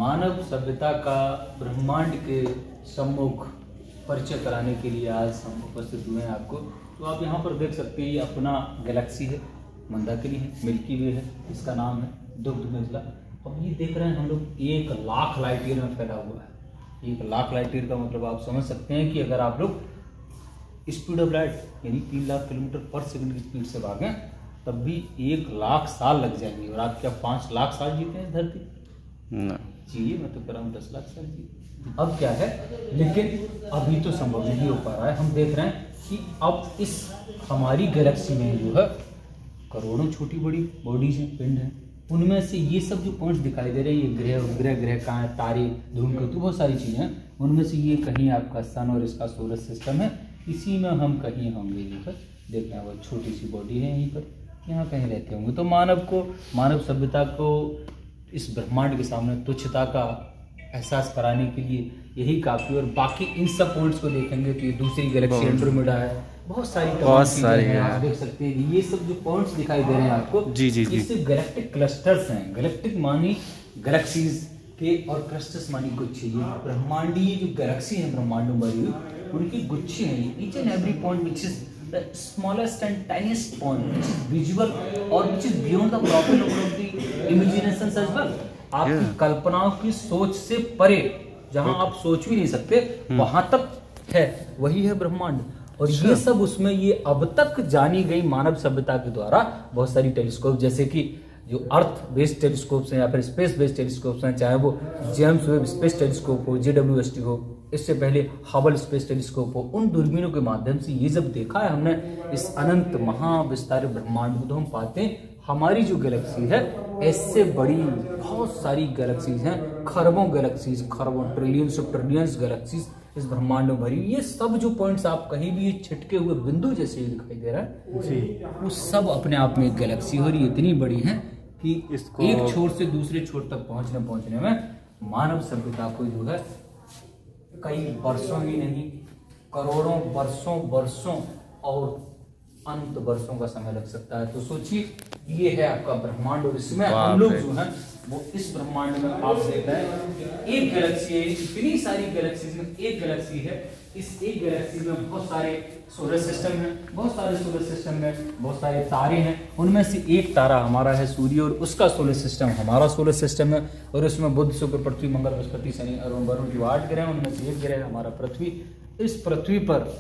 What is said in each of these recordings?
मानव सभ्यता का ब्रह्मांड के सम्मुख परिचय कराने के लिए आज हम उपस्थित हुए हैं आपको। तो आप यहाँ पर देख सकते हैं, ये अपना गैलेक्सी है, मंदाकिनी है, मिल्की वे है, इसका नाम है दुग्ध मेजला। अब ये देख रहे हैं हम लोग 1 लाख लाइट ईयर में फैला हुआ है। 1 लाख लाइट ईयर का मतलब आप समझ सकते हैं कि अगर आप लोग स्पीड ऑफ लाइट यानी 3 लाख किलोमीटर पर सेकंड की स्पीड से भागें तब भी 1 लाख साल लग जाएंगे। और आप क्या 5 लाख साल जीते हैं धरती? जी, मैं तो कह रहा हूँ 10 लाख साल जी। अब क्या है, लेकिन अभी तो संभव नहीं हो पा रहा है। हम देख रहे हैं कि अब इस हमारी गैलेक्सी में जो है करोड़ों छोटी बड़ी बॉडीज हैं, पिंड हैं। उनमें से ये सब जो पॉइंट्स दिखाई दे रहे हैं, ये ग्रह कहाँ है, तारे, धूमकेतु, बहुत सारी चीज़ें हैं। उनमें से ये कहीं आपका सन और इसका सोलर सिस्टम है, इसी में हम कहीं होंगे। ये पर देखना, वो छोटी सी बॉडी है, यहीं पर यहाँ कहीं रहते होंगे। तो मानव सभ्यता को इस ब्रह्मांड के सामने तुच्छता का एहसास कराने के लिए यही काफ़ी। और बाकी इन सब पॉइंट्स को देखेंगे तो ये दूसरी गैलेक्सी एंड्रोमेडा है, बहुत सारी हैं। आप देख सकते हैं ये सब जो पॉइंट्स दिखाई दे रहे हैं आपको, ये सिर्फ गैलेक्टिक क्लस्टर्स हैं। गैलेक्टिक मानी गैलेक्सीज के और क्लस्टर्स मानी गुच्छे। ये ब्रह्मांडीय जो गैलेक्सी है ब्रह्मांडों भरी उनकी गुच्छे हैं। Each and every point which is the smallest and tiniest point which is visual or which is beyond the proper level of the imaginations as well। आपकी कल्पनाओं की सोच से परे, जहां आप सोच भी नहीं सकते वहां तक है, वही है ब्रह्मांड। और ये सब उसमें ये अब तक जानी गई मानव सभ्यता के द्वारा बहुत सारी टेलीस्कोप, जैसे कि जो अर्थ बेस्ड टेलीस्कोप्स हैं या फिर स्पेस बेस्ड टेलीस्कोप्स हैं, चाहे वो जेम्स वेब स्पेस टेलीस्कोप हो, JWST हो, इससे पहले हबल स्पेस टेलीस्कोप हो, उन दूरबीनों के माध्यम से ये जब देखा है हमने इस अनंत महाविस्तार ब्रह्मांड को, तो हम पाते हैं हमारी जो गैलेक्सी है इससे बड़ी बहुत सारी गैलेक्सीज हैं। खरबों गैलेक्सीज, खरबों ट्रिलियंस गैलेक्सीज इस ब्रह्मांड में भरी। ये सब जो पॉइंट्स आप कहीं भी ये छिटके हुए बिंदु जैसे दिखाई दे रहा है, वो सब अपने आप में एक गैलेक्सी हो रही, इतनी बड़ी है कि इसको एक छोर से दूसरे छोर तक पहुंचने में मानव सभ्यता को जो है कई वर्षों ही नहीं, करोड़ों वर्षों और अनंत वर्षों का समय लग सकता है। तो सोचिए, ये है आपका ब्रह्मांड और इसमें हम लोग जो है वो इस ब्रह्मांड में आप देख रहे हैं एक गैलेक्सी है। इतनी सारी गैलेक्सीज में एक गैलेक्सी है। इस एक गैलेक्सी में बहुत सारे सोलर सिस्टम है, बहुत सारे तारे हैं। उनमें से एक तारा हमारा है सूर्य, और उसका सोलर सिस्टम हमारा सोलर सिस्टम है। और उसमें बुध, शुक्र, पृथ्वी, मंगल, बृहस्पति, शनि, अरुण, वरुण जो 8 ग्रह हैं, उनमें से एक ग्रह है हमारा पृथ्वी। इस पृथ्वी पर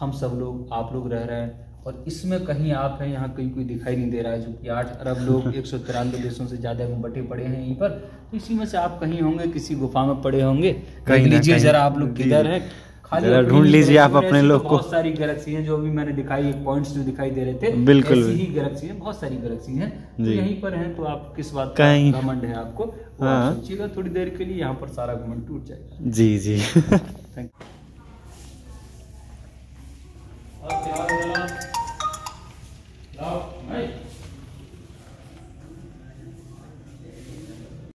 हम सब लोग, आप लोग रह रहे हैं, और इसमें कहीं आप हैं, यहाँ कहीं कोई दिखाई नहीं दे रहा है, जो कि 8 अरब लोग 193 देशों से ज्यादा में बटे पड़े हैं यहीं पर। तो इसी में से आप कहीं होंगे, किसी गुफा में पड़े होंगे। देख लीजिए जरा आप लोग किधर हैं, खाली ढूंढ लीजिए आप अपने लोग को। बहुत सारी गैलेक्सी हैं जो अभी मैंने दिखाई, पॉइंट्स जो दिखाई दे रहे थे, बिल्कुल ऐसी ही गैलेक्सी है, बहुत सारी गैलेक्सी हैं। तो यहीं पर हैं, तो आप किस बात का घमंड है आपको, सोचिएगा थोड़ी देर के लिए, यहाँ पर सारा घमंड टूट जाएगा। जी थैंक यू।